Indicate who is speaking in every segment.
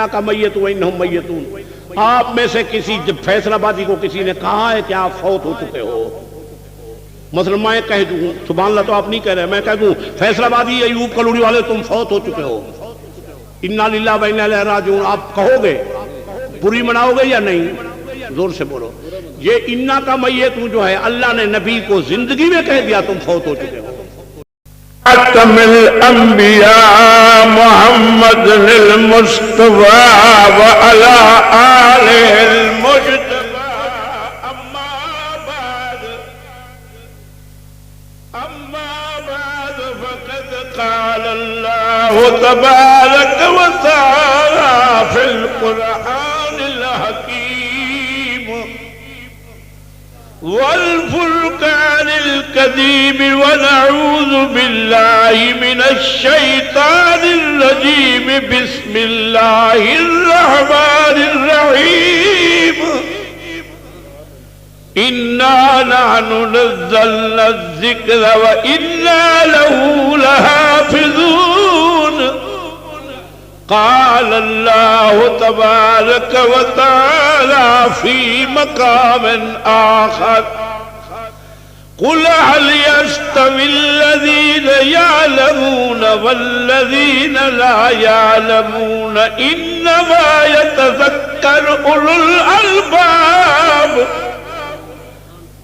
Speaker 1: انک میت و انہم میتون، آپ میں سے کسی جب فیصل آبادی کو کسی نے کہا ہے کہ آپ فوت ہو چکے ہو، مثلا میں کہہ دوں، سبحان اللہ تو آپ نہیں کہہ رہے، میں کہہ دوں فیصل آبادی ایوب کلوڑی والے تم فوت ہو چکے ہو، انا للہ و انا الیہ راجعون، آپ کہو گے، بری مناؤ گے یا نہیں؟ زور سے بولو۔ یہ انا کا میتون جو ہے اللہ نے نبی کو زندگی میں کہہ دیا تم فوت ہو چکے ہو۔
Speaker 2: خاتم الانبیاء محمد المصطفى وعلى آله المجتبى، اما بعد فقد قال الله تبارك وتعالى في القرآن الحكيم والفرقان القديم، ونعوذ بالله من الشيطان الرجيم، بسم الله الرحمن الرحيم، إنا نحن نزلنا الذكر وإنا له لحافظون، قال الله تبارك وتعالى في مقام آخر، قل هل يستوي الذين يعلمون والذين لا يعلمون، إنما يتذكر أولو الألباب،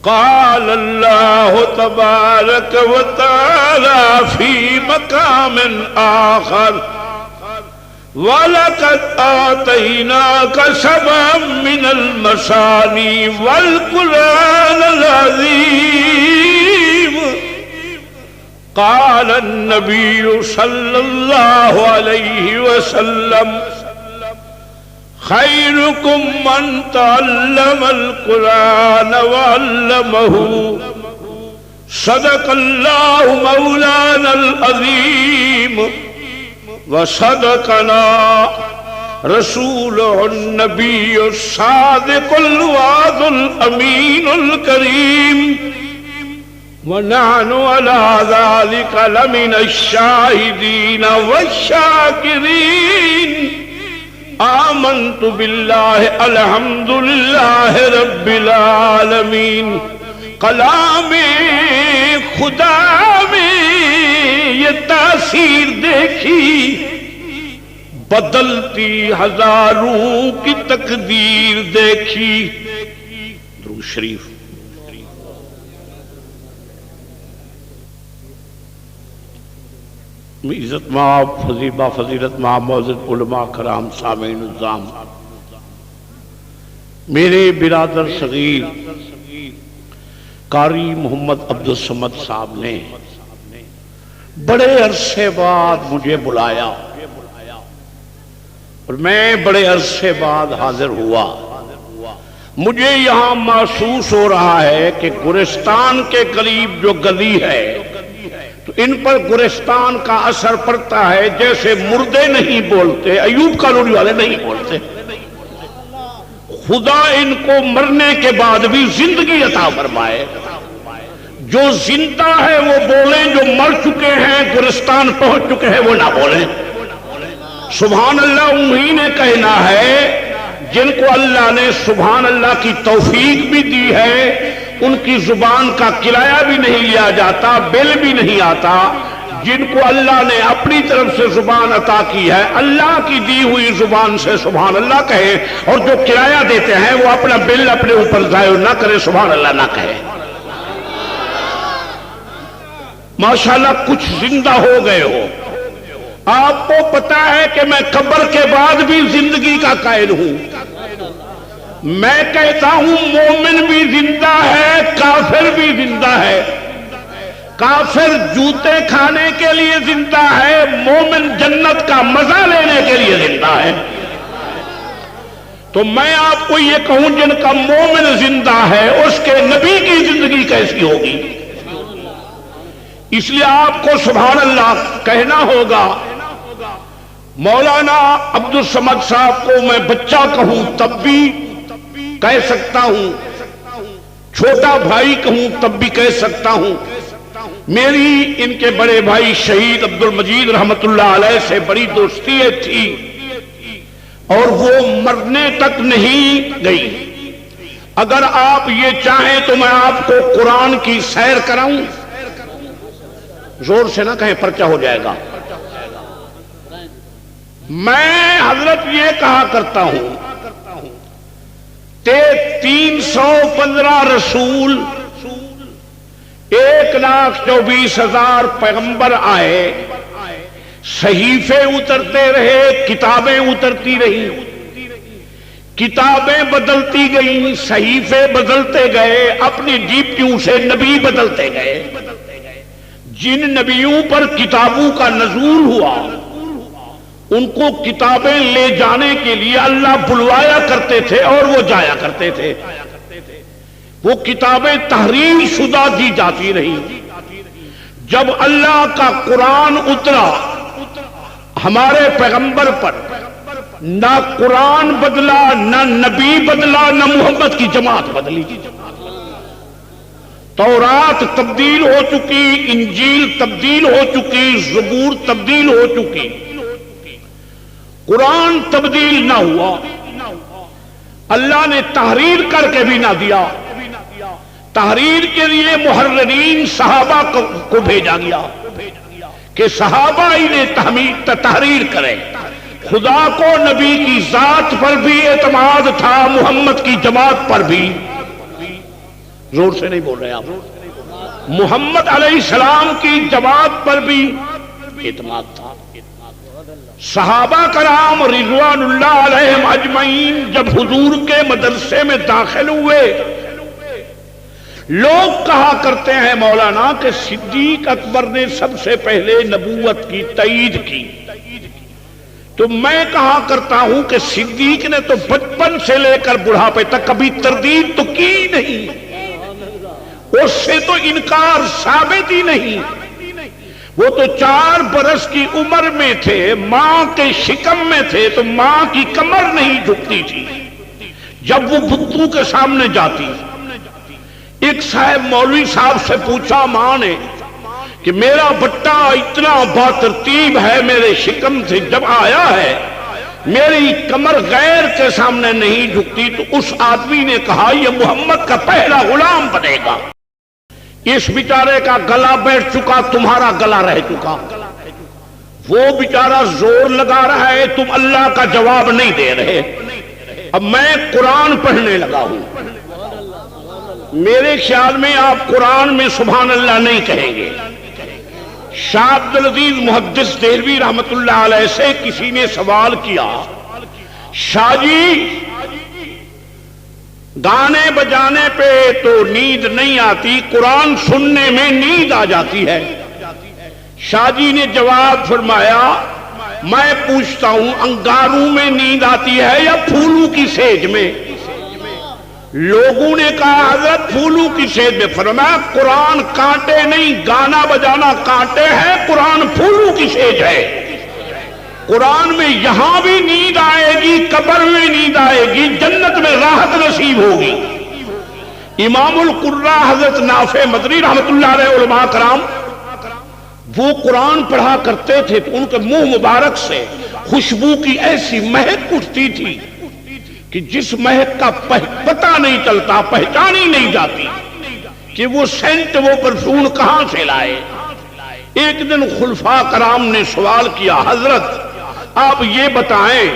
Speaker 2: قال الله تبارك وتعالى في مقام آخر، وَلَقَدْ آتَيْنَاكَ سَبْعًا مِّنَ الْمَثَانِي وَالْقُرْآنَ الْعَظِيمَ، قال النبي صلى الله عليه وسلم خيركم من تعلم القرآن وعلمه، صدق الله مولانا العظيم، وصدقنا رسوله النبي الصادق الوعد الأمين الكريم، ونحن على ذلك لمن الشاهدين والشاكرين، آمنت بالله الحمد لله رب العالمين۔ کلام خدا میں یہ تاثیر دیکھی، بدلتی ہزاروں کی تقدیر دیکھی۔ درود شریف۔ عزت مآب فضیبہ فضیلت مآب معزز علماء کرام سامعین النظام، میرے برادر صغیر قاری محمد عبدالصمد صاحب نے بڑے عرصے بعد مجھے بلایا اور میں بڑے عرصے بعد حاضر ہوا۔ مجھے یہاں محسوس ہو رہا ہے کہ گورستان کے قریب جو گلی ہے تو ان پر گورستان کا اثر پڑتا ہے، جیسے مردے نہیں بولتے، ایوب کالوڑی والے نہیں بولتے۔ خدا ان کو مرنے کے بعد بھی زندگی عطا فرمائے، جو زندہ ہے وہ بولیں، جو مر چکے ہیں گورستان پہنچ چکے ہیں وہ نہ بولیں۔ سبحان اللہ انہی نے کہنا ہے جن کو اللہ نے سبحان اللہ کی توفیق بھی دی ہے، ان کی زبان کا کرایہ بھی نہیں لیا جاتا، بل بھی نہیں آتا۔ جن کو اللہ نے اپنی طرف سے زبان عطا کی ہے، اللہ کی دی ہوئی زبان سے سبحان اللہ کہے، اور جو کرایہ دیتے ہیں وہ اپنا بل اپنے اوپر ضائع نہ کرے، سبحان اللہ نہ کہے۔ ماشاءاللہ کچھ زندہ ہو گئے ہو۔ آپ کو پتا ہے کہ میں قبر کے بعد بھی زندگی کا قائل ہوں۔ میں کہتا ہوں مومن بھی زندہ ہے، کافر بھی زندہ ہے۔ کافر جوتے کھانے کے لیے زندہ ہے، مومن جنت کا مزہ لینے کے لیے زندہ ہے۔ تو میں آپ کو یہ کہوں جن کا مومن زندہ ہے اس کے نبی کی زندگی کیسی ہوگی؟ اس لیے آپ کو سبحان اللہ کہنا ہوگا۔ مولانا عبدالصمد صاحب کو میں بچہ کہوں تب بھی کہہ سکتا ہوں، چھوٹا بھائی کہوں تب بھی کہہ سکتا ہوں۔ میری ان کے بڑے بھائی شہید عبدالمجید رحمت اللہ علیہ سے بڑی دوستی تھی۔
Speaker 1: اور وہ مرنے تک نہیں گئی۔ اگر آپ یہ چاہیں تو میں آپ کو قرآن کی سیر کراؤں، زور سے نہ کہیں پرچہ ہو جائے گا۔ میں حضرت یہ کہا کرتا ہوں کہ 315 رسول، 1,24,000 پیغمبر آئے، صحیفے اترتے رہے، کتابیں اترتی رہی، کتابیں بدلتی گئیں، صحیفے بدلتے گئے، اپنی ڈیوٹیوں سے نبی بدلتے گئے۔ جن نبیوں پر کتابوں کا نزول ہوا ان کو کتابیں لے جانے کے لیے اللہ بلوایا کرتے تھے اور وہ جایا کرتے تھے۔ وہ کتابیں تحریر شدہ دی جاتی رہی۔ جب اللہ کا قرآن اترا ہمارے پیغمبر پر، نہ قرآن بدلا، نہ نبی بدلا، نہ محمد کی جماعت بدلی۔ تورات تبدیل ہو چکی، انجیل تبدیل ہو چکی، زبور تبدیل ہو چکی، قرآن تبدیل نہ ہوا۔ اللہ نے تحریر کر کے بھی نہ دیا، تحریر کے لیے محررین صحابہ کو بھیجا گیا کہ صحابہ ہی نے تحریر کرے۔ خدا کو نبی کی ذات پر بھی اعتماد تھا، محمد کی جماعت پر بھی۔ زور سے نہیں بول رہے آپ، محمد علیہ السلام کی جماعت پر بھی اعتماد تھا۔ صحابہ کرام رضوان اللہ علیہم اجمعین جب حضور کے مدرسے میں داخل ہوئے، لوگ کہا کرتے ہیں مولانا کہ صدیق اکبر نے سب سے پہلے نبوت کی تائید کی، تو میں کہا کرتا ہوں کہ صدیق نے تو بچپن سے لے کر بڑھاپے تک کبھی تردید تو کی نہیں، اس سے تو انکار ثابت ہی نہیں۔ وہ تو 4 برس کی عمر میں تھے، ماں کے شکم میں تھے، تو ماں کی کمر نہیں جھکتی تھی جب وہ بتوں کے سامنے جاتی۔ ایک صاحب مولوی صاحب سے پوچھا ماں نے کہ میرا بٹا اتنا باترتیب ہے، میرے شکم سے جب آیا ہے میری کمر غیر کے سامنے نہیں جھکتی، تو اس آدمی نے کہا یہ محمد کا پہلا غلام بنے گا۔ اس بیچارے کا گلا بیٹھ چکا، تمہارا گلا رہ چکا۔ وہ بیچارہ زور لگا رہا ہے، تم اللہ کا جواب نہیں دے رہے۔ اب میں قرآن پڑھنے لگا ہوں، میرے خیال میں آپ قرآن میں سبحان اللہ نہیں کہیں گے۔ شاہ عبدالعزیز محدث دہلوی رحمت اللہ علیہ سے کسی نے سوال کیا، شاہ جی گانے بجانے پہ تو نیند نہیں آتی، قرآن سننے میں نیند آ جاتی ہے۔ شاہ جی نے جواب فرمایا میں پوچھتا ہوں انگاروں میں نیند آتی ہے یا پھولوں کی سیج میں؟ لوگوں نے کہا حضرت پھولوں کی سیج میں۔ فرمایا قرآن کانٹے نہیں، گانا بجانا کانٹے ہیں، قرآن پھولوں کی سیج ہے۔ قرآن میں یہاں بھی نیند آئے گی، قبر میں نیند آئے گی، جنت میں راحت نصیب ہوگی۔ امام القرہ حضرت نافع مدنی رحمت اللہ علیہ علماء کرام وہ قرآن پڑھا کرتے تھے تو ان کے منہ مبارک سے خوشبو کی ایسی مہک اٹھتی تھی کہ جس مہک کا پتہ نہیں چلتا، پہچان ہی نہیں جاتی کہ وہ سینٹ، وہ پرفیوم کہاں سے لائے۔ ایک دن خلفاء کرام نے سوال کیا حضرت آپ یہ بتائیں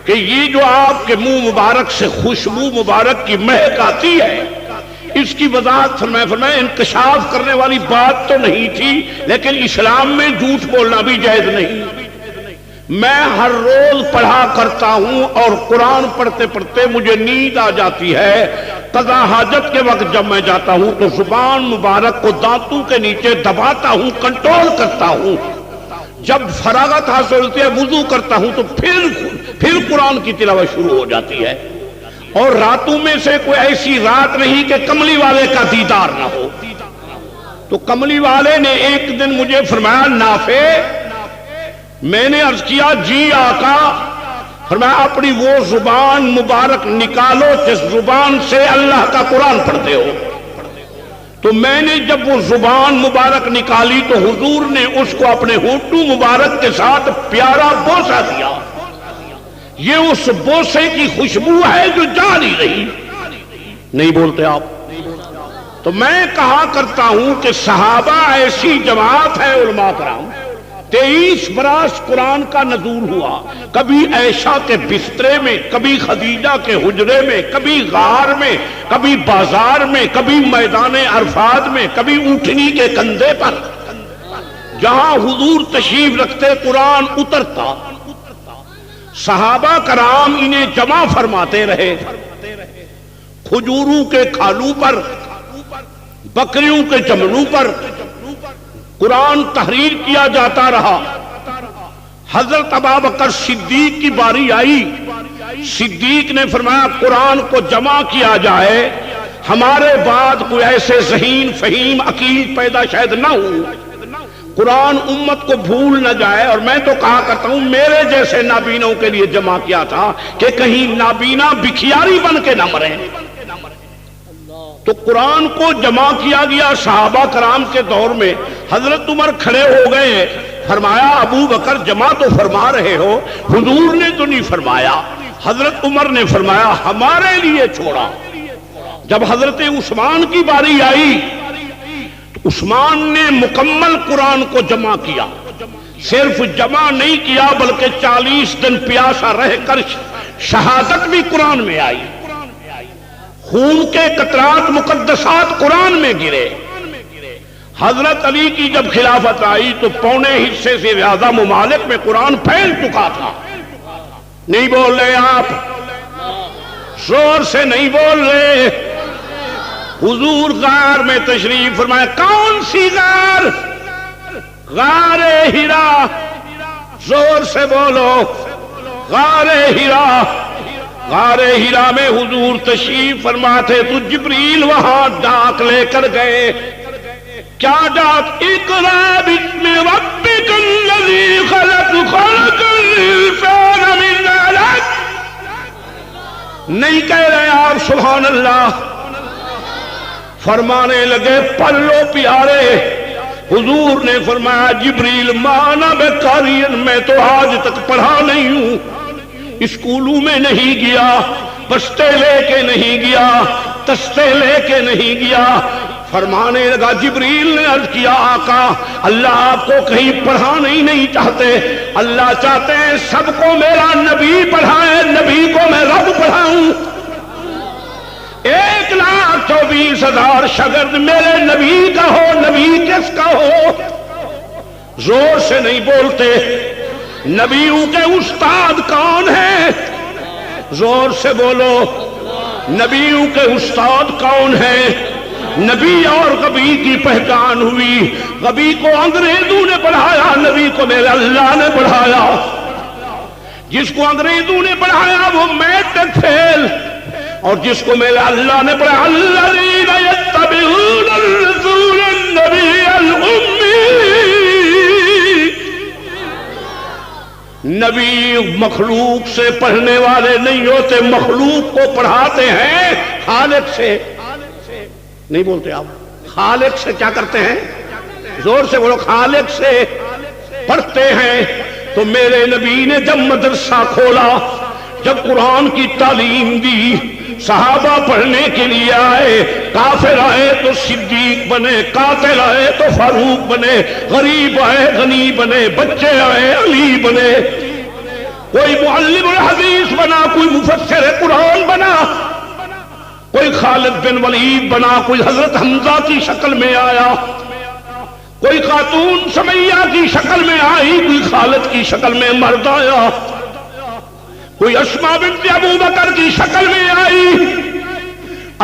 Speaker 1: کہ یہ جو آپ کے منہ مبارک سے خوشبو مبارک کی مہک آتی ہے اس کی وضاحت فرمائے انکشاف کرنے والی بات تو نہیں تھی، لیکن اسلام میں جھوٹ بولنا بھی جائز نہیں۔ میں ہر روز پڑھا کرتا ہوں اور قرآن پڑھتے پڑھتے مجھے نیند آ جاتی ہے۔ قضا حاجت کے وقت جب میں جاتا ہوں تو زبان مبارک کو دانتوں کے نیچے دباتا ہوں، کنٹرول کرتا ہوں۔ جب فراغت حاصل ہوتی ہے وضو کرتا ہوں تو پھر قرآن کی تلاوت شروع ہو جاتی ہے۔ اور راتوں میں سے کوئی ایسی رات نہیں کہ کملی والے کا دیدار نہ ہو۔ تو کملی والے نے ایک دن مجھے فرمایا نافع، میں نے عرض کیا جی آقا، فرمایا اپنی وہ زبان مبارک نکالو جس زبان سے اللہ کا قرآن پڑھتے ہو۔ تو میں نے جب وہ زبان مبارک نکالی تو حضور نے اس کو اپنے ہونٹوں مبارک کے ساتھ پیارا بوسہ دیا، یہ اس بوسے کی خوشبو ہے جو جا نہیں رہی. نہیں بولتے آپ. تو میں کہا کرتا ہوں کہ صحابہ ایسی جماعت ہے علماء کرام. 23 برس قرآن کا نزول ہوا. کبھی عائشہ کے بسترے میں، کبھی خدیجہ کے حجرے میں، کبھی غار میں، کبھی بازار میں، کبھی میدان عرفات میں، کبھی اونٹنی کے کندھے پر. جہاں حضور تشریف رکھتے قرآن اترتا. صحابہ کرام انہیں جمع فرماتے رہے. کھجوروں کے کھالوں پر، بکریوں کے چمڑوں پر قرآن تحریر کیا جاتا رہا. حضرت ابوبکر صدیق کی باری آئی. صدیق نے فرمایا قرآن کو جمع کیا جائے، ہمارے بعد کوئی ایسے ذہین فہیم عقیل پیدا شاید نہ ہو، قرآن امت کو بھول نہ جائے. اور میں تو کہا کرتا ہوں میرے جیسے نابینوں کے لیے جمع کیا تھا کہ کہیں نابینا بکھیاری بن کے نہ مریں. تو قرآن کو جمع کیا گیا. صحابہ کرام کے دور میں حضرت عمر کھڑے ہو گئے. فرمایا ابو بکر جمع تو فرما رہے ہو، حضور نے تو نہیں فرمایا. حضرت عمر نے فرمایا ہمارے لیے چھوڑا. جب حضرت عثمان کی باری آئی تو عثمان نے مکمل قرآن کو جمع کیا. صرف جمع نہیں کیا بلکہ 40 دن پیاسا رہ کر شہادت بھی قرآن میں آئی. خون کے قطرات مقدسات قرآن میں گرے. حضرت علی کی جب خلافت آئی تو پونے حصے سے زیادہ ممالک میں قرآن پھیل چکا تھا. نہیں بول رہے آپ؟ زور سے نہیں بول رہے. حضور غار میں تشریف فرمایا. کون سی غار؟ غار ہرا. زور سے بولو. غار ہرا. غار ہرا میں حضور تشریف فرما تھے تو جبریل وہاں ڈاک لے کر گئے. کیا ڈاک؟ اقرا باسم ربک الذی خلق، خلق الانسان من علق. نہیں کہہ رہے آپ سبحان اللہ؟ فرمانے لگے پڑھ لو پیارے. حضور نے فرمایا جبریل مانا بقاری، میں تو آج تک پڑھا نہیں ہوں، اسکولوں میں نہیں گیا، بستے لے کے نہیں گیا، تستے لے کے نہیں گیا. فرمانے لگا جبریل نے عرض کیا آقا اللہ آپ کو کہیں پڑھانا ہی نہیں چاہتے، اللہ چاہتے ہیں سب کو میرا نبی پڑھائے، نبی کو میں رب پڑھاؤں. 1,24,000 شاگرد میرے نبی کا ہو، نبی کس کا ہو؟ زور سے نہیں بولتے. نبیوں کے استاد کون ہیں؟ زور سے بولو. نبیوں کے استاد کون ہیں؟ نبی اور غبی کی پہچان ہوئی. غبی کو انگریزوں نے پڑھایا، نبی کو میرے اللہ نے پڑھایا. جس کو انگریزوں نے پڑھایا وہ میٹرک فیل، اور جس کو میرے اللہ نے پڑھایا الذین یتبعون الرسول النبی الأمی. نبی مخلوق سے پڑھنے والے نہیں ہوتے، مخلوق کو پڑھاتے ہیں خالق سے. نہیں بولتے آپ؟ خالق سے کیا کرتے ہیں؟ زور سے بولو. خالق سے پڑھتے ہیں. تو میرے نبی نے جب مدرسہ کھولا، جب قرآن کی تعلیم دی، صحابہ پڑھنے کے لیے آئے. کافر آئے تو صدیق بنے، قاتل آئے تو فاروق بنے، غریب آئے غنی بنے، بچے آئے علی بنے. کوئی معلم الحدیث بنا، کوئی مفسر قرآن بنا، کوئی خالد بن ولید بنا، کوئی حضرت حمزہ کی شکل میں آیا، کوئی خاتون سمیہ کی شکل میں آئی، کوئی خالد کی شکل میں مرد آیا، کوئی اسماء بنت ابو بکر کی شکل میں آئی.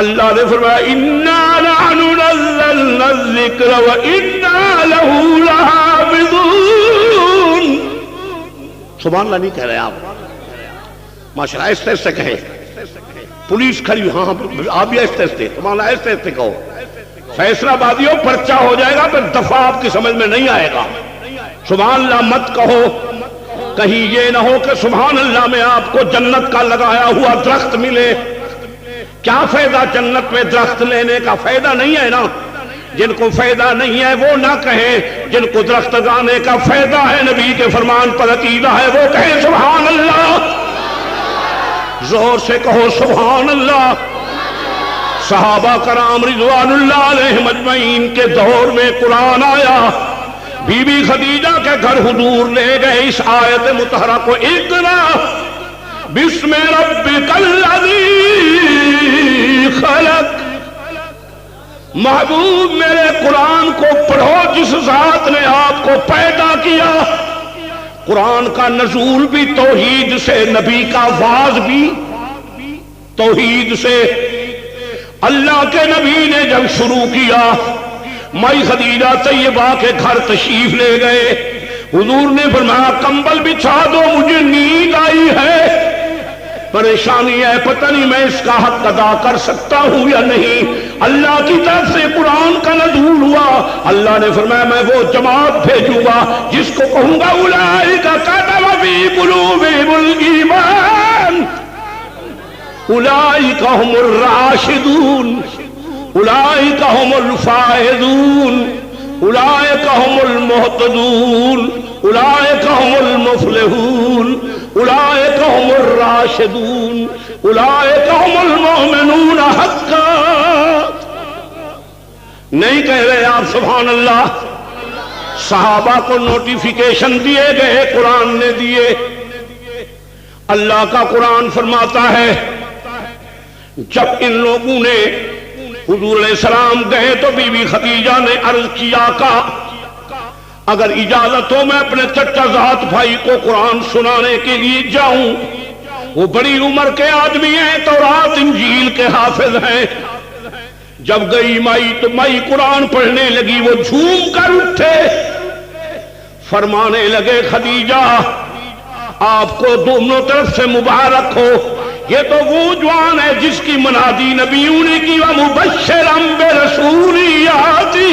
Speaker 1: اللہ نے فرمایا اِنَّا نَحْنُ نَزَّلْنَا الذِّكْرَ وَإِنَّا لَهُ لَحَافِظُونَ. سبحان اللہ نہیں کہہ رہے آپ؟ ماشاءاللہ ایسے ایسے کہیں. پولیس کھڑی، ہاں آپ بھی ایسے ایسے، سبحان اللہ ایسے ایسے کہو. فیصلہ بادیوں پرچہ ہو جائے گا، پھر دفعہ آپ کی سمجھ میں نہیں آئے گا. سبحان اللہ مت کہو. کہیں یہ نہ ہو کہ سبحان اللہ میں آپ کو جنت کا لگایا ہوا درخت ملے. کیا فائدہ جنت میں درخت لینے کا؟ فائدہ نہیں ہے نا. جن کو فائدہ نہیں ہے وہ نہ کہیں، جن کو درخت لگانے کا فائدہ ہے، نبی کے فرمان پر عقیدہ ہے، وہ کہیں سبحان اللہ. زور سے کہو سبحان اللہ۔ صحابہ کرام رضوان اللہ علیہم اجمعین کے دور میں قرآن آیا، بی بی خدیجہ کے گھر حضور لے گئے اس آیت مطہرہ کو، اقرا بسم ربک الذی خلق۔ محبوب میرے قرآن کو پڑھو جس ذات نے آپ کو پیدا کیا۔ قرآن کا نزول بھی توحید سے، نبی کا واعظ بھی توحید سے۔ اللہ کے نبی نے جب شروع کیا، مائی خدیجہ طیبہ کے گھر تشریف لے گئے، حضور نے فرمایا کمبل بچھا دو، مجھے نیند آئی ہے، پریشانی ہے، پتہ نہیں میں اس کا حق ادا کر سکتا ہوں یا نہیں۔ اللہ کی طرف سے قرآن کا نزول ہوا، اللہ نے فرمایا میں وہ جماعت بھیجوں گا جس کو کہوں گا اولئک کتب فی قلوبہم الایمان، اولئک هم الراشدون، اولئک هم الفائزون، اولئک هم المہتدون، اولئک هم المفلحون، اولئک هم الراشدون، اولئک هم المؤمنون حقا۔ نہیں کہہ رہے آپ سبحان اللہ؟ صحابہ کو نوٹیفیکیشن دیے گئے، قرآن نے دیے۔ اللہ کا قرآن فرماتا ہے جب ان لوگوں نے حضور علیہ السلام گئے تو بی بی خدیجہ نے عرض کیا کہ اگر اجازت ہو میں اپنے چچا ذات بھائی کو قرآن سنانے کے لیے جاؤں، وہ بڑی عمر کے آدمی ہیں، تورات انجیل کے حافظ ہیں۔ جب گئی مائی تو مائی قرآن پڑھنے لگی، وہ جھوم کر اٹھے، فرمانے لگے خدیجہ آپ کو دونوں طرف سے مبارک ہو، یہ تو وہ جوان ہے جس کی منادی نبیوں نے کی، وَمُبَشِّرًا بِرَسُولٍ يَأْتِي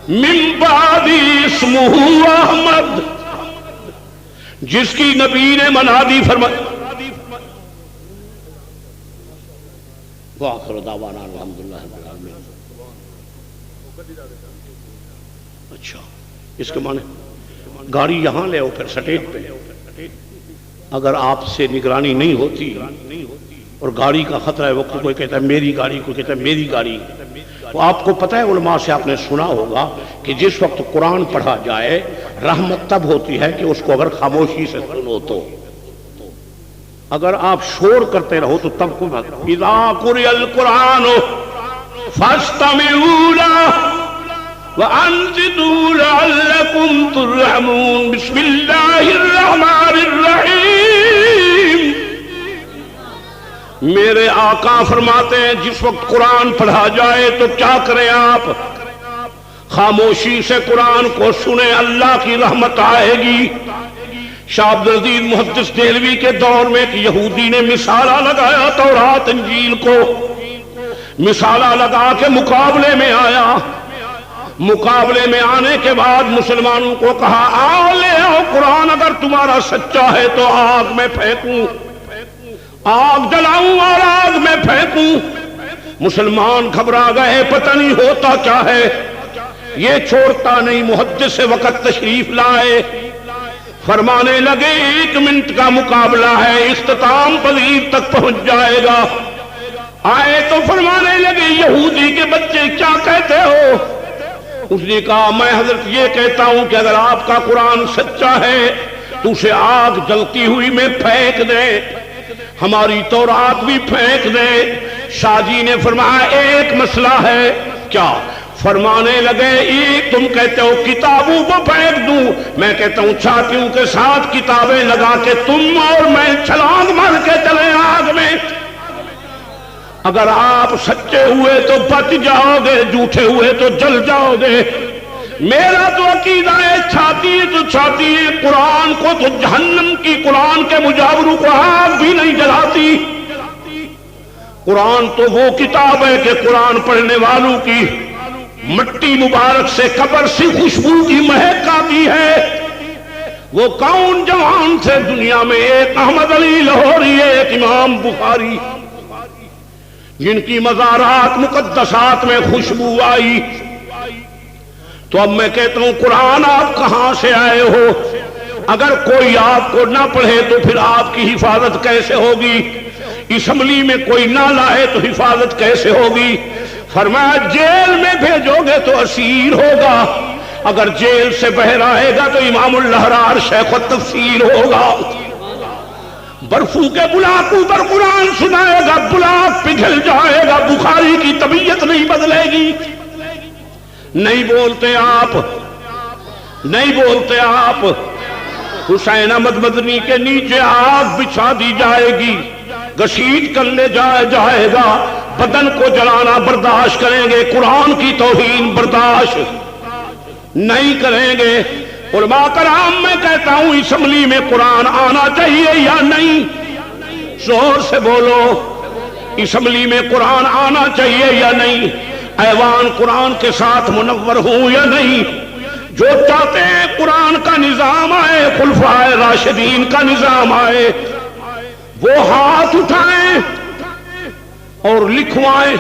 Speaker 1: مِن بَعْدِهِ اسْمُهُ احمد، جس کی نبی نے منادی فرمائی۔ وآخر دعوانا الحمدللہ رب العالمین۔ اچھا اس کے معنی گاڑی یہاں لے آؤ پھر سٹیج پہ۔ اگر آپ سے نگرانی نہیں ہوتی اور گاڑی کا خطرہ ہے، وہ کوئی کہتا ہے میری گاڑی، کوئی کہتا ہے میری گاڑی، تو آپ کو پتہ ہے علماء سے آپ نے سنا ہوگا کہ جس وقت قرآن پڑھا جائے رحمت تب ہوتی ہے کہ اس کو اگر خاموشی سے سنو تو، اگر آپ شور کرتے رہو تو تب کو اذا قرئ القرآن فاستمعوا لہ وَأَنْصِتُوا لَعَلَّكُمْ تُرْحَمُونَ۔ بسم اللہ الرحمن الرحیم۔ میرے آقا فرماتے ہیں جس وقت قرآن پڑھا جائے تو کیا کریں آپ؟ خاموشی سے قرآن کو سنیں، اللہ کی رحمت آئے گی۔ شاہ عبدالعزیز محدث دہلوی کے دور میں ایک یہودی نے مثالہ لگایا تورات انجیل کو، مثالہ لگا کے مقابلے میں آیا۔ مقابلے میں آنے کے بعد مسلمانوں کو کہا آؤ لے آؤ قرآن، اگر تمہارا سچا ہے تو آگ میں پھینکوں، آگ جلاؤں اور آگ میں پھینکوں۔ مسلمان گھبرا گئے، پتہ نہیں ہوتا کیا ہے، یہ چھوڑتا نہیں۔ محدث سے وقت تشریف لائے، فرمانے لگے 1 منٹ کا مقابلہ ہے، اختتام پذیر تک پہنچ جائے گا۔ آئے تو فرمانے لگے یہودی کے بچے کیا کہتے ہو؟ اس نے کہا میں حضرت یہ کہتا ہوں کہ اگر آپ کا قرآن سچا ہے تو اسے آگ جلتی ہوئی میں پھینک دے، ہماری تورات بھی پھینک دے۔ شاہ جی نے فرمایا ایک مسئلہ ہے۔ کیا؟ فرمانے لگے ایک تم کہتے ہو کتابوں کو پھینک دوں، میں کہتا ہوں چھاتیوں کے ساتھ کتابیں لگا کے تم اور میں چھلانگ مار کے چلیں آگ میں۔ اگر آپ سچے ہوئے تو بچ جاؤ گے، جھوٹے ہوئے تو جل جاؤ گے۔ میرا تو عقیدہ ہے چھاتی تو چھاتی ہے، قرآن کو تو جہنم کی، قرآن کے مجاوروں کو آگ بھی نہیں جلاتی۔ قرآن تو وہ کتاب ہے کہ قرآن پڑھنے والوں کی مٹی مبارک سے، قبر سے خوشبو کی مہک آتی ہے۔ وہ کون جوان تھے دنیا میں؟ ایک احمد علی لاہوری، ایک امام بخاری، جن کی مزارات مقدسات میں خوشبو آئی۔ تو اب میں کہتا ہوں قرآن آپ کہاں سے آئے ہو؟ اگر کوئی آپ کو نہ پڑھے تو پھر آپ کی حفاظت کیسے ہوگی؟ اسمبلی میں کوئی نہ لائے تو حفاظت کیسے ہوگی؟ فرمایا جیل میں بھیجو گے تو اسیر ہوگا، اگر جیل سے باہر آئے گا تو امام الحرار شیخ التفسیر ہوگا، برفو کے بلاک اوپر قرآن سنائے گا، بلاک پگھل جائے گا، بخاری کی طبیعت نہیں بدلے گی۔ نہیں بولتے آپ، نہیں بولتے آپ۔ حسین احمد مدنی کے نیچے آگ بچھا دی جائے گی، گھسیٹ کر لے جائے گا، بدن کو جلانا برداشت کریں گے، قرآن کی توہین برداشت نہیں کریں گے۔ علماء کرام میں کہتا ہوں اسمبلی میں قرآن آنا چاہیے یا نہیں؟ زور سے بولو، اسمبلی میں قرآن آنا چاہیے یا نہیں؟ ایوان قرآن کے ساتھ منور ہوں یا نہیں؟ جو چاہتے ہیں قرآن کا نظام آئے، خلفائے راشدین کا نظام آئے، وہ ہاتھ اٹھائیں اور لکھوائیں،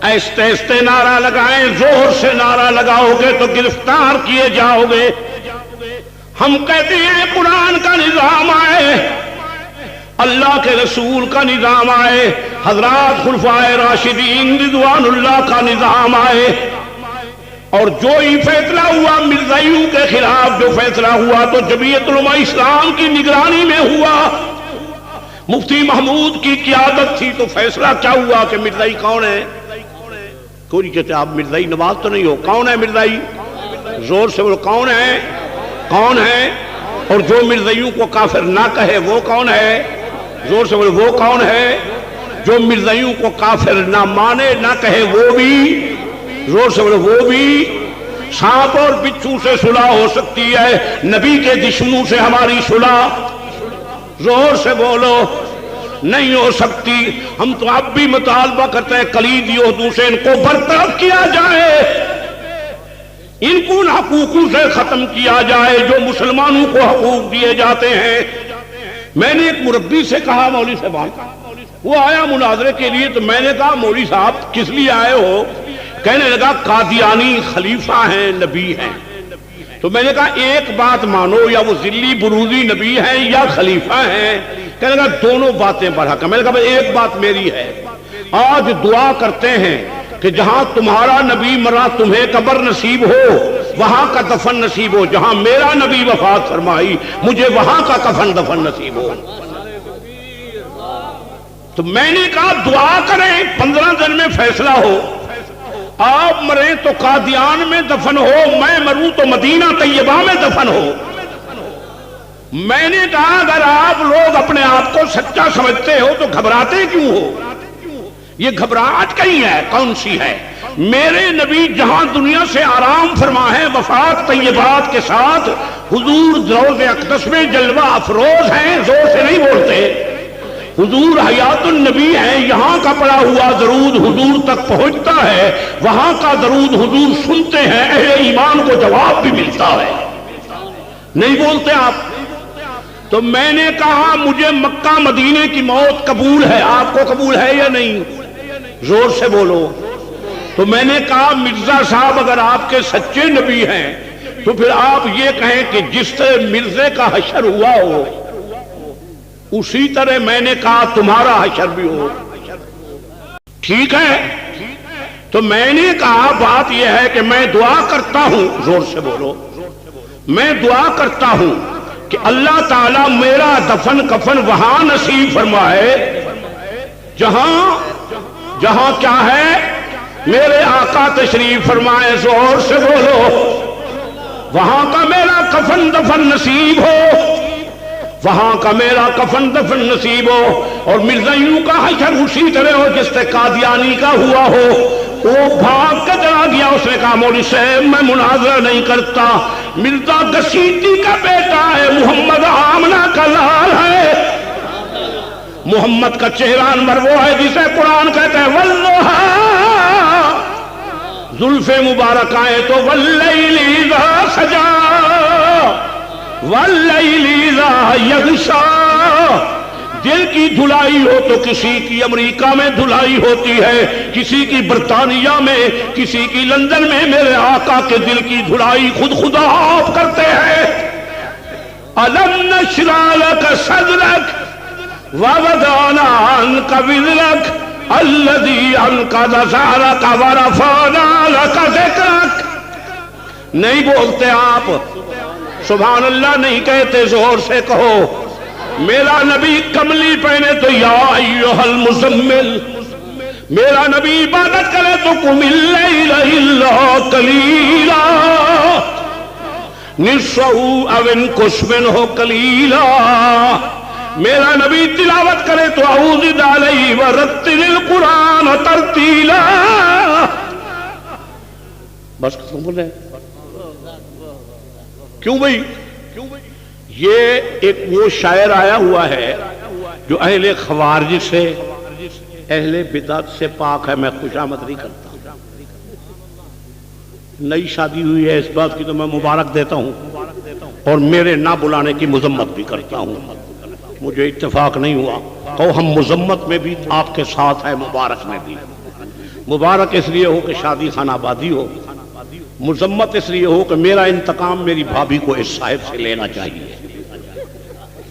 Speaker 1: ایستے ایستے نعرہ لگائیں، زور سے نعرہ لگاؤ گے تو گرفتار کیے جاؤ گے۔ ہم کہتے ہیں قرآن کا نظام آئے، اللہ کے رسول کا نظام آئے، حضرات خلفائے راشدین رضوان اللہ کا نظام آئے، اور جو ہی فیصلہ ہوا مرزائیوں کے خلاف، جو فیصلہ ہوا تو جمعیت علماء اسلام کی نگرانی میں ہوا، مفتی محمود کی قیادت تھی، تو فیصلہ کیا ہوا کہ مرزائی کون ہے؟ کوئی کہتے آپ مرزائی نواز تو نہیں ہو، کون ہے مرزائی؟ زور سے بولو، کون ہے؟ کون ہے؟ اور جو مرزائیوں کو کافر نہ کہے وہ کون ہے؟ زور سے بولو، وہ کون ہے؟ جو مرزائیوں کو کافر نہ مانے نہ کہے وہ بھی، زور سے بولو، وہ بھی۔ سانپ اور بچھو سے صلح ہو سکتی ہے، نبی کے دشمنوں سے ہماری صلح زور سے بولو نہیں ہو سکتی۔ ہم تو اب بھی مطالبہ کرتے ہیں کلیدی عہدوں سے ان کو برطرف کیا جائے، ان کو حقوقوں سے ختم کیا جائے جو مسلمانوں کو حقوق دیے جاتے ہیں۔ میں نے ایک مربی سے کہا، مولوی صاحب، وہ آیا مناظرے کے لیے، تو میں نے کہا مولوی صاحب کس لیے آئے ہو؟ کہنے لگا قادیانی خلیفہ ہیں، نبی ہیں۔ تو میں نے کہا ایک بات مانو، یا وہ ذلی بروزی نبی ہیں یا خلیفہ ہیں؟ کہنے لگا دونوں باتیں برحق ہیں۔ میں نے کہا ایک بات میری ہے، آج دعا کرتے ہیں کہ جہاں تمہارا نبی مرا تمہیں قبر نصیب ہو، وہاں کا دفن نصیب ہو، جہاں میرا نبی وفات فرمائی مجھے وہاں کا کفن دفن نصیب ہو۔ تو میں نے کہا دعا کریں 15 دن میں فیصلہ ہو، آپ مریں تو قادیان میں دفن ہو، میں مروں تو مدینہ طیبہ میں دفن ہو۔ میں نے کہا اگر آپ لوگ اپنے آپ کو سچا سمجھتے ہو تو گھبراتے کیوں ہو؟ یہ گھبراہٹ کہیں ہے، کون سی ہے؟ میرے نبی جہاں دنیا سے آرام فرما ہے، وفات طیبات کے ساتھ حضور روض اقدس میں جلوہ افروز ہیں، زور سے نہیں بولتے، حضور حیات النبی ہیں، یہاں کا پڑا ہوا درود حضور تک پہنچتا ہے، وہاں کا درود حضور سنتے ہیں، اہل ایمان کو جواب بھی ملتا ہے، نہیں بولتے آپ؟ تو میں نے کہا مجھے مکہ مدینے کی موت قبول ہے، آپ کو قبول ہے یا نہیں؟ زور سے بولو۔ تو میں نے کہا مرزا صاحب اگر آپ کے سچے نبی ہیں تو پھر آپ یہ کہیں کہ جس طرح مرزے کا حشر ہوا ہو اسی طرح میں نے کہا تمہارا حشر بھی ہو، ٹھیک ہے؟ تو میں نے کہا بات یہ ہے کہ میں دعا کرتا ہوں، زور سے بولو، میں دعا کرتا ہوں کہ اللہ تعالیٰ میرا دفن کفن وہاں نصیب فرمائے جہاں کیا ہے میرے آقا تشریف فرمائے، زور سے بولو، وہاں کا میرا کفن دفن نصیب ہو، وہاں کا میرا کفن دفن نصیب ہو، اور مرزائیوں کا حشر اسی طرح ہو جس سے قادیانی کا ہوا ہو۔ وہ بھاگ کے چلا گیا، اس نے کہا مولوی صاحب میں مناظرہ نہیں کرتا، مرزا گسیٹی کا بیٹا ہے، محمد آمنہ کا لال ہے، محمد کا چہرہ انور وہ ہے جسے قرآن کہتا ہے والضحیٰ، زلف مبارک آئے تو واللیل اذا سجا واللیل اذا یغشا، دل کی دھلائی ہو تو کسی کی امریکہ میں دھلائی ہوتی ہے، کسی کی برطانیہ میں، کسی کی لندن میں، میرے آقا کے دل کی دھلائی خود خدا آپ کرتے ہیں۔ أَلَمْ نَشْرَحْ لَكَ صَدْرَكَ وَوَضَعْنَا عَنْكَ وِزْرَكَ الَّذِي أَنقَضَ ظَهْرَكَ وَرَفَعْنَا لَكَ ذِكْرَكَ۔ نہیں بولتے آپ، سبحان اللہ نہیں کہتے، زور سے کہو۔ میرا نبی کملی پہنے تو یا ایھا المزمل، میرا نبی عبادت کرے تو قم اللیل الا قلیلا نصفہ او انقص منہ قلیلا، میرا نبی تلاوت کرے تو اعوذ علیہ ورتل القرآن ترتیلا۔ بس ختم بول رہے کیوں بھئی؟ یہ ایک وہ شاعر آیا ہوا ہے جو اہل خوارج سے، اہل بدعت سے پاک ہے، میں خوشامد نہیں کرتا۔ نئی شادی ہوئی ہے اس بات کی تو میں مبارک دیتا ہوں، اور میرے نہ بلانے کی مذمت بھی کرتا ہوں۔ مجھے اتفاق نہیں ہوا، تو ہم مذمت میں بھی آپ کے ساتھ ہیں، مبارک میں بھی۔ مبارک اس لیے ہو کہ شادی خانہ آبادی ہو، مذمت اس لیے ہو کہ میرا انتقام میری بھابھی کو اس صاحب سے لینا چاہیے۔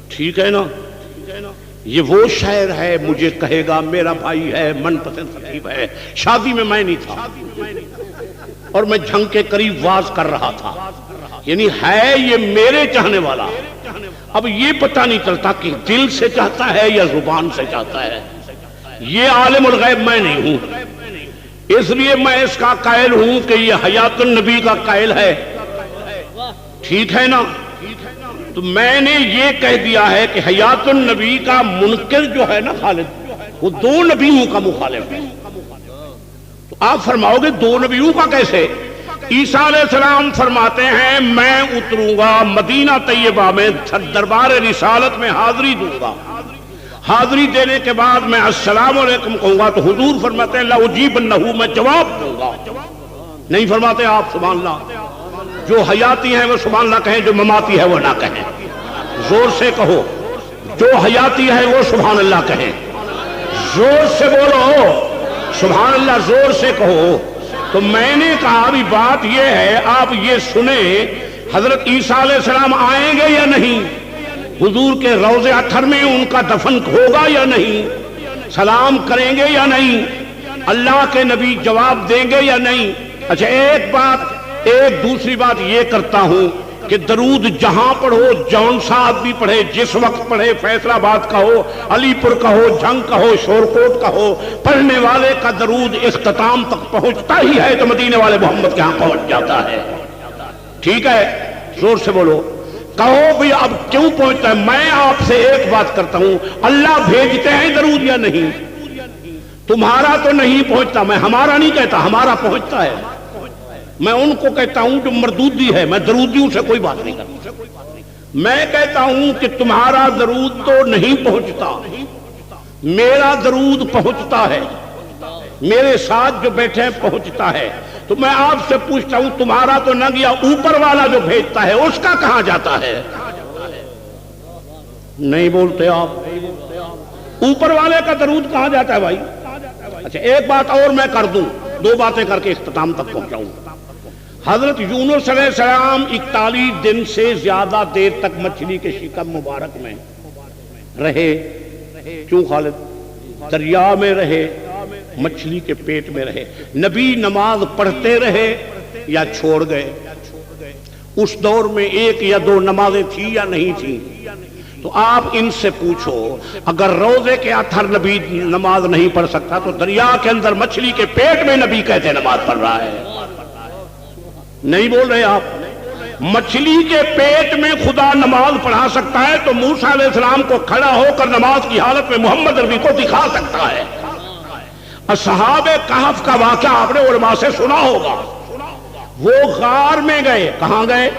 Speaker 1: ٹھیک ہے نا؟ یہ وہ شاعر ہے، مجھے کہے گا میرا بھائی ہے، من پسند خطیب ہے، شادی میں میں نہیں تھا اور میں جھنگ کے قریب واز کر رہا تھا، یعنی ہے یہ میرے چاہنے والا۔ اب یہ پتہ نہیں چلتا کہ دل سے چاہتا ہے یا زبان سے چاہتا ہے، یہ عالم الغیب میں نہیں ہوں، اس لیے میں اس کا قائل ہوں کہ یہ حیات النبی کا قائل ہے۔ ٹھیک ہے نا؟ تو میں نے یہ کہہ دیا ہے کہ حیات النبی کا منکر جو ہے نا خالد، وہ دو نبیوں کا مخالف ہے۔ تو آپ فرماؤ گے دو نبیوں کا کیسے؟ عیسیٰ علیہ السلام فرماتے ہیں میں اتروں گا مدینہ طیبہ میں، دربار رسالت میں حاضری دوں گا، حاضری دینے کے بعد میں السلام علیکم کہوں گا، تو حضور فرماتے ہیں لأجیبنہ، میں جواب دوں گا۔ نہیں فرماتے آپ سبحان اللہ؟ جو حیاتی ہیں وہ سبحان اللہ کہیں، جو مماتی ہے وہ نہ کہیں۔ زور سے کہو، جو حیاتی ہے وہ سبحان اللہ کہیں، زور سے بولو سبحان اللہ، زور سے کہو۔ تو میں نے کہا بھی بات یہ ہے، آپ یہ سنیں حضرت عیسیٰ علیہ السلام آئیں گے یا نہیں؟ حضور کے روضے اطہر میں ان کا دفن ہوگا یا نہیں؟ سلام کریں گے یا نہیں؟ اللہ کے نبی جواب دیں گے یا نہیں؟ اچھا ایک دوسری بات یہ کرتا ہوں کہ درود جہاں پڑھو، جون سا آدمی پڑھے، جس وقت پڑھے، فیصل آباد کا ہو، علی پور کا ہو، جھنگ کا ہو، شورکوٹ کا ہو، پڑھنے والے کا درود اختتام تک پہنچتا ہی ہے تو مدینے والے محمد کے ہاں پہنچ جاتا ہے۔ ٹھیک ہے؟ زور سے بولو، کہو بھی اب کیوں پہنچتا ہے؟ میں آپ سے ایک بات کرتا ہوں، اللہ بھیجتے ہیں درود یا نہیں؟ تمہارا تو نہیں پہنچتا، میں ہمارا نہیں کہتا، ہمارا پہنچتا ہے۔ میں ان کو کہتا ہوں جو مردودی ہے، میں درودیوں سے کوئی بات نہیں کرتا۔ میں کہتا ہوں کہ تمہارا درود تو نہیں پہنچتا، میرا درود پہنچتا ہے، میرے ساتھ جو بیٹھے پہنچتا ہے۔ تو میں آپ سے پوچھتا ہوں تمہارا تو نہ گیا، اوپر والا جو بھیجتا ہے اس کا کہاں جاتا ہے؟ نہیں بولتے آپ، اوپر والے کا درود کہاں جاتا ہے بھائی؟ اچھا ایک بات اور میں کر دوں، دو باتیں کر کے اختتام تک پہنچاؤں۔ حضرت یونس علیہ السلام 41 دن سے زیادہ دیر تک مچھلی کے شکم مبارک میں رہے، کیوں خالد؟ دریا میں رہے، مچھلی کے پیٹ میں رہے۔ نبی نماز پڑھتے رہے یا چھوڑ گئے؟ اس دور میں ایک یا دو نمازیں تھی یا نہیں تھی؟ تو آپ ان سے پوچھو، اگر روزے کے اطہر نبی نماز نہیں پڑھ سکتا تو دریا کے اندر مچھلی کے پیٹ میں نبی کیسے نماز پڑھ رہا ہے؟ نہیں بول رہے آپ؟ مچھلی کے پیٹ میں خدا نماز پڑھا سکتا ہے تو موسیٰ علیہ السلام کو کھڑا ہو کر نماز کی حالت میں محمد عربی کو دکھا سکتا ہے۔ اصحاب کہف کا واقعہ آپ نے علماء سے سنا ہوگا، وہ غار میں گئے، کہاں گئے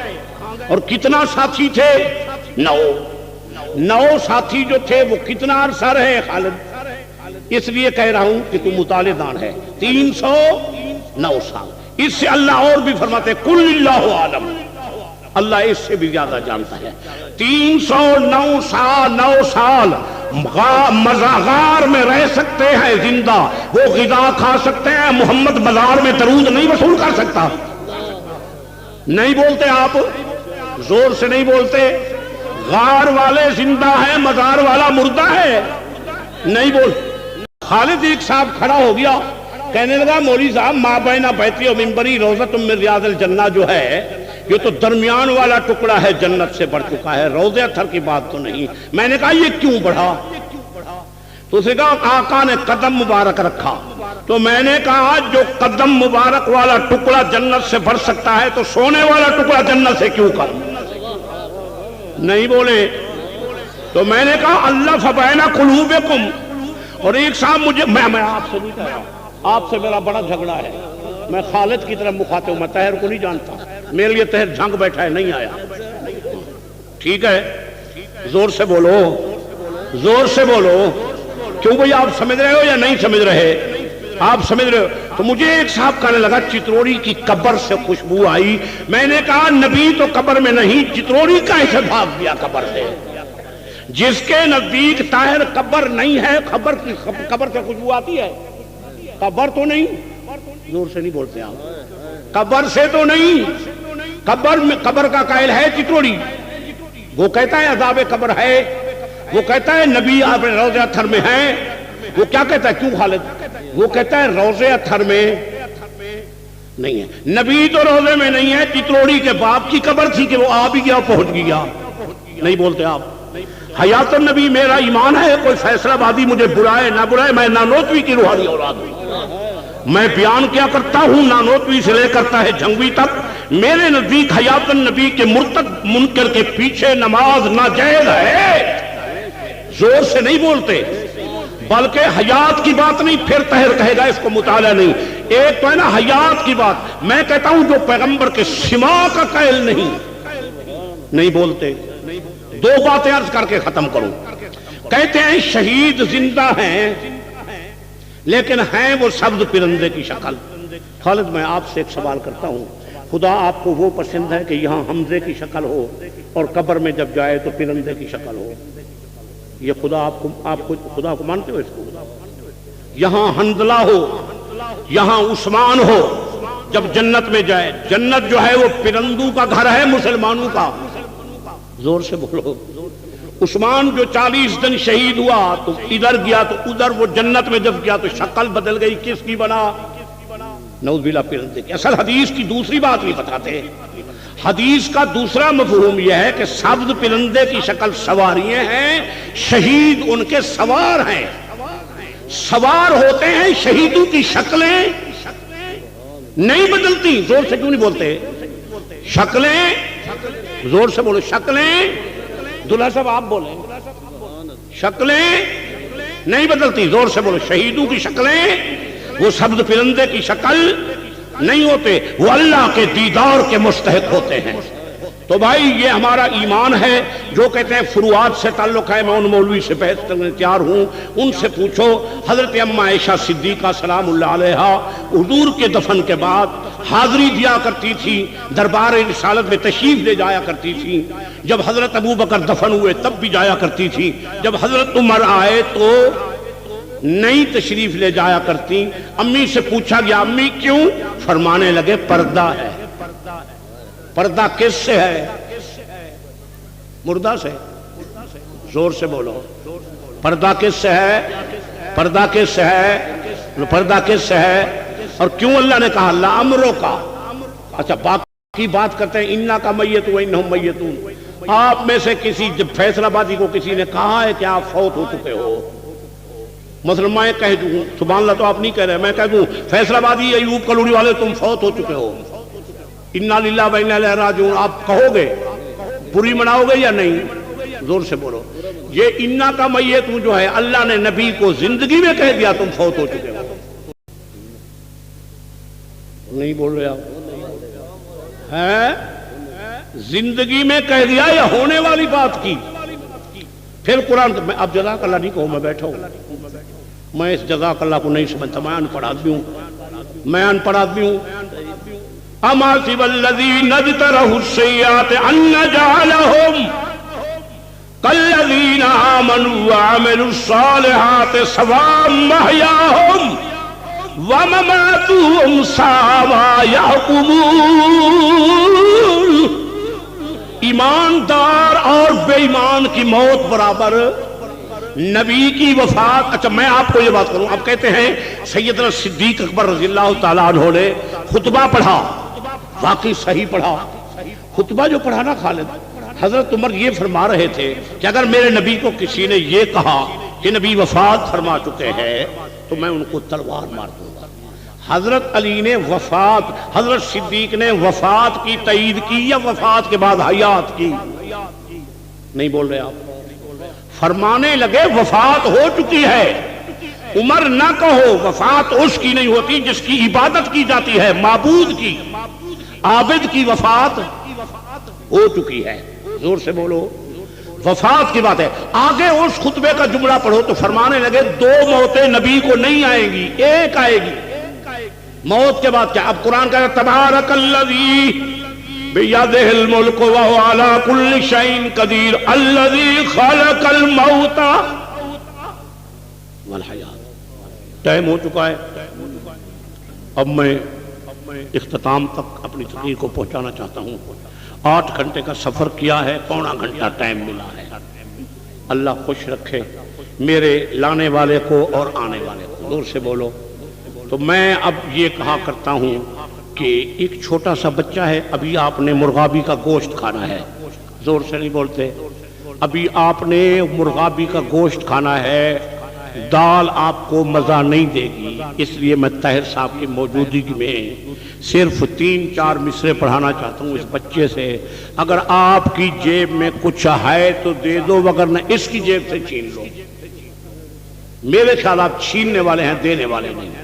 Speaker 1: اور کتنا ساتھی تھے؟ 9 ساتھی جو تھے وہ کتنا عرصہ رہے خالد؟ اس لیے کہہ رہا ہوں کہ تم مطالعہ دان ہے، 309 سال۔ اس سے اللہ اور بھی فرماتے ہیں کل اللہ عالم، اللہ اس سے بھی زیادہ جانتا ہے۔ 309 سال غار میں رہ سکتے ہیں زندہ، وہ غذا کھا سکتے ہیں، محمد بازار میں درود نہیں وصول کر سکتا؟ نہیں بولتے آپ، زور سے نہیں بولتے۔ غار والے زندہ ہیں، مزار والا مردہ ہے، نہیں بول۔ خالد ایک صاحب کھڑا ہو گیا، کہنے لگا مولوی صاحب ما بین بیتی و منبری روضۃ من ریاض الجنہ جو ہے یہ تو درمیان والا ٹکڑا ہے، جنت سے بڑھ چکا ہے، روضہ اطہر کی بات تو نہیں۔ میں نے کہا یہ کیوں بڑھا؟ تو اسے کہا آقا نے قدم مبارک رکھا۔ تو میں نے کہا جو قدم مبارک والا ٹکڑا جنت سے بڑھ سکتا ہے تو سونے والا ٹکڑا جنت سے کیوں کر؟ نہیں بولے۔ تو میں نے کہا اللہ فبین قلوبکم۔ اور ایک صاحب مجھے میں آپ سے نہیں کہہ رہا، آپ سے میرا بڑا جھگڑا ہے، میں خالد کی طرف مخاطب ہوں، میں طاہر کو نہیں جانتا، میرے لیے طاہر جھنگ بیٹھا ہے، نہیں آیا، ٹھیک ہے؟ زور سے بولو، زور سے بولو۔ کیوں بھئی آپ سمجھ رہے ہو یا نہیں سمجھ رہے؟ آپ سمجھ رہے ہو؟ تو مجھے ایک صاحب کہنے لگا چتروڑی کی قبر سے خوشبو آئی۔ میں نے کہا نبی تو قبر میں نہیں، چتروڑی کا ایسے بھاگ گیا قبر سے؟ جس کے نزدیک طاہر قبر نہیں ہے، قبر سے خوشبو آتی ہے؟ قبر تو نہیں، زور سے نہیں بولتے آپ، قبر سے تو نہیں۔ قبر کا قائل ہے چتروڑی، وہ کہتا ہے عذاب قبر ہے، وہ کہتا ہے نبی آپ روضہ اطہر میں ہیں۔ وہ کیا کہتا ہے؟ کیوں خالد؟ وہ کہتا ہے روضہ اطہر میں نہیں ہے، نبی تو روضے میں نہیں ہے، چتروڑی کے باپ کی قبر تھی کہ وہ آ بھی گیا، پہنچ گیا۔ نہیں بولتے آپ۔ حیات النبی میرا ایمان ہے، کوئی فیصلہ بادی مجھے بلائے نہ بلائے، میں نانوتوی کی روحانی اولاد ہوں، میں بیان کیا کرتا ہوں نانوتوی سے لے کرتا ہے جھنگوی تک۔ میرے نزدیک حیات النبی کے مرتد منکر کے پیچھے نماز ناجائز ہے۔ زور سے نہیں بولتے، بلکہ حیات کی بات نہیں، پھر طاہر کہے گا اس کو مطالعہ نہیں۔ ایک تو ہے نا حیات کی بات، میں کہتا ہوں جو پیغمبر کے سما کا قائل نہیں بولتے۔ دو باتیں عرض کر کے ختم کروں۔ کہتے ہیں شہید زندہ ہیں لیکن ہیں وہ سبز پرندے کی شکل۔ خالد میں آپ سے ایک سوال کرتا ہوں، خدا آپ کو وہ پسند ہے کہ یہاں حمزے کی شکل ہو اور قبر میں جب جائے تو پرندے کی شکل ہو؟ یہ خدا آپ کو خدا کو مانتے ہو؟ اس کو یہاں حنظلہ ہو، یہاں عثمان ہو، جب جنت میں جائے، جنت جو ہے وہ پرندوں کا گھر ہے مسلمانوں کا۔ زور سے بولو۔ عثمان جو 40 دن شہید ہوا تو ادھر گیا تو ادھر، وہ جنت میں جب گیا تو شکل بدل گئی، کس کی بنا؟ نعوذ باللہ پرندے کی۔ اصل حدیث کی دوسری بات نہیں بتاتے، حدیث کا دوسرا مفہوم یہ ہے کہ سبز پرندے کی شکل سواریاں ہیں، شہید ان کے سوار ہیں، سوار ہوتے ہیں، شہیدوں کی شکلیں نہیں بدلتی۔ زور سے کیوں نہیں بولتے؟ شکلیں، زور سے بولو، شکلیں، دلہا صاحب آپ بولیں، شکلیں نہیں بدلتی، زور سے بولو۔ شہیدوں کی شکلیں وہ سبز پرندے کی شکل نہیں ہوتے، وہ اللہ کے دیدار کے مستحق ہوتے ہیں۔ تو بھائی یہ ہمارا ایمان ہے۔ جو کہتے ہیں فروعات سے تعلق ہے، میں ان مولوی سے بحث کرنے تیار ہوں، ان سے پوچھو۔ حضرت اماں عائشہ صدیقہ سلام اللہ علیہا حضور کے دفن کے بعد حاضری دیا کرتی تھی، دربار رسالت میں تشریف لے جایا کرتی تھی۔ جب حضرت ابو بکر دفن ہوئے تب بھی جایا کرتی تھی، جب حضرت عمر آئے تو نہیں تشریف لے جایا کرتی۔ امی سے پوچھا گیا امی کیوں؟ فرمانے لگے پردہ ہے۔ پردہ کس سے ہے؟ مردہ سے۔ زور سے بولو، پردہ کس سے ہے؟ پردہ کس سے ہے؟ پردہ کس سے ہے؟ اور کیوں اللہ نے کہا اللہ امروں کا؟ اچھا باقی بات کرتے ہیں انا کا میت و انہم میتون۔ آپ میں سے کسی جب فیصلہ بادی کو کسی نے کہا ہے کہ آپ فوت ہو چکے ہو، مثلا میں کہہ دوں، سبحان اللہ تو آپ نہیں کہہ رہے، میں کہہ دوں فیصلہ بادی ایوب کلوڑی والے تم فوت ہو چکے ہو، انا للہ و انا الیہ راجعون، آپ کہو گے؟ بری مناؤ گے یا نہیں؟ زور سے بولو۔ یہ انا کا میت جو ہے اللہ نے نبی کو زندگی میں کہہ دیا تم فوت ہو چکے ہو، نہیں بول رہے آپ؟ ہے زندگی میں کہہ دیا یا ہونے والی بات کی؟ پھر قرآن میں اب جزاک اللہ نہیں کہوں، میں بیٹھا ہوں، میں اس جزاک اللہ کو نہیں سمجھتا، میں ان پڑھ آدمی ہوں، میں ان پڑھ آدمی ہوں۔ اما حسب الذین اجترحوا السیئات ان نجعلہم کالذین آمنوا وعملوا الصالحات سواء محیاہم ومماتهم ساء ما يحكمون۔ ایماندار اور بے ایمان کی موت برابر، نبی کی وفات۔ اچھا میں آپ کو یہ بات کروں، آپ کہتے ہیں سیدنا صدیق اکبر رضی اللہ تعالیٰ عنہ نے خطبہ پڑھا، واقعی صحیح پڑھا خطبہ جو پڑھا نا خالد، حضرت عمر یہ فرما رہے تھے کہ اگر میرے نبی کو کسی نے یہ کہا کہ نبی وفات فرما چکے ہیں تو میں ان کو تلوار مار دوں گا۔ حضرت علی نے وفات، حضرت صدیق نے وفات کی تائید کی یا وفات کے بعد حیات کی؟ نہیں بول رہے آپ، فرمانے لگے وفات ہو چکی ہے۔ عمر نہ کہو وفات اس کی نہیں ہوتی جس کی عبادت کی جاتی ہے، معبود کی، عابد کی وفات ہو چکی ہے۔ زور سے بولو، وفات کی بات ہے۔ آگے اس خطبے کا جملہ پڑھو تو فرمانے لگے دو موتیں نبی کو نہیں آئیں گی، ایک آئے گی۔ موت کے بعد کیا؟ اب قرآن کہتا ہے تبارک الذی بیدہ الملک وہو علی کل شیء قدیر الذی خلق الموت والحیات۔ ٹائم ہو چکا ہے، اب میں اختتام تک اپنی تقریر کو پہنچانا چاہتا ہوں۔ 8 گھنٹے کا سفر کیا ہے، پونا گھنٹہ ٹائم ملا ہے۔ اللہ خوش رکھے میرے لانے والے کو اور آنے والے کو، زور سے بولو۔ تو میں اب یہ کہا کرتا ہوں کہ ایک چھوٹا سا بچہ ہے، ابھی آپ نے مرغابی کا گوشت کھانا ہے، زور سے نہیں بولتے، ابھی آپ نے مرغابی کا گوشت کھانا ہے، دال آپ کو مزہ نہیں دے گی، اس لیے میں طاہر صاحب کی موجودگی میں صرف 3-4 مصرے پڑھانا چاہتا ہوں اس بچے سے۔ اگر آپ کی جیب میں کچھ ہے تو دے دو، وگرنہ اس کی جیب سے چھین لو۔ میرے خیال آپ چھیننے والے ہیں، دینے والے نہیں۔